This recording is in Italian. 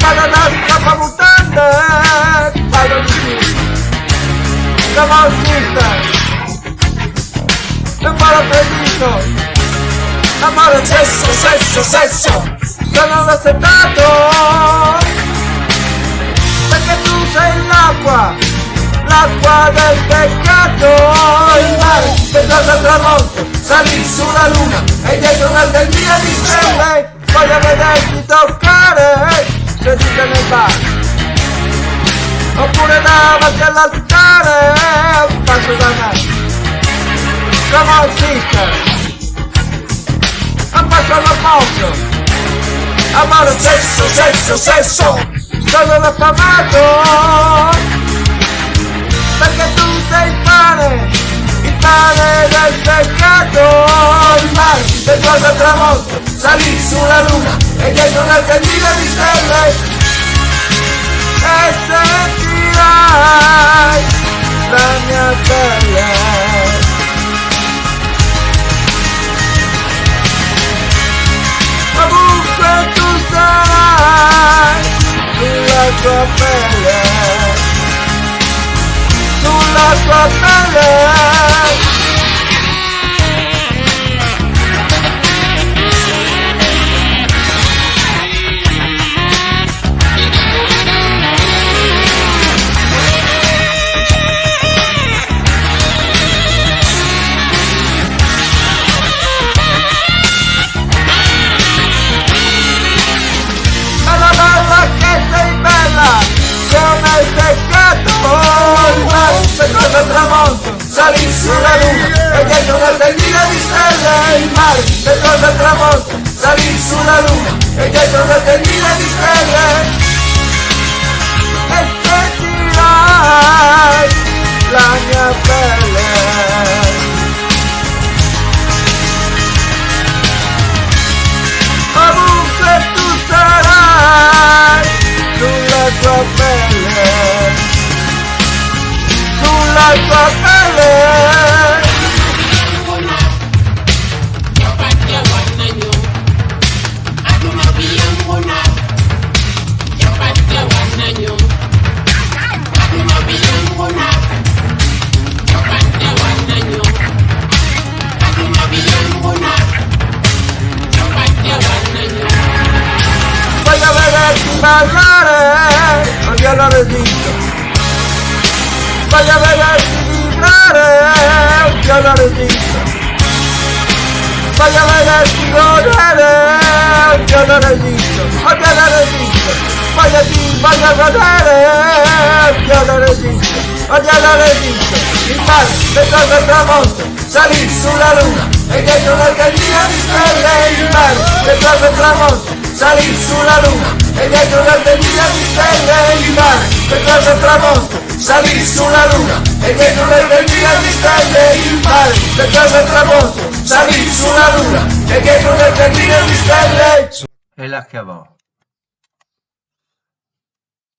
vado da scappamutande, vado di più. Come on sister, amore predito, amore sesso, sesso, sesso, sono rassegnato, perché tu sei l'acqua, l'acqua del peccato, il mare che torna al tramonto, salì sulla luna e dietro una tendina di stelle, voglio vederti toccare, seduta nel bar, oppure davanti all'altare, un passo da me. Come on sister, un passo alla posto, amore sesso, sesso, sesso, sono l'affamato, perché tu sei il pane del peccato, il mare che guarda al tramonto, salì sulla luna e dietro una tendina di stelle, e sentirai la mia pelle. Ovunque tu sarai, sulla tua pelle, sulla tua pelle. Come il peccato, il mare che torna al tramonto, salì sulla luna e dietro una tendina di stelle, il mare che torna al tramonto, salì sulla luna e dietro una tendina di stelle, e sentirai la mia pelle. Ovunque tu sarai, sulla tua pelle, sulla tua pelle. Voglio vederti ballare, non glielo resisto. Voglio vederti vibrare, non glielo resisto. Voglio vederti godere, non glielo resisto. Non glielo resisto. Voglio godere, non glielo resisto. Non glielo resisto. Il mare che torna al tramonto, salì sulla luna e dietro una tendina di stelle, il mare che torna al tramonto, salì sulla luna e dietro una tendina di stelle, il mare che torna al tramonto, salì sulla luna e dietro una tendina di stelle, il mare che torna al tramonto, salì sulla luna e dietro una tendina di stelle. E la cavò.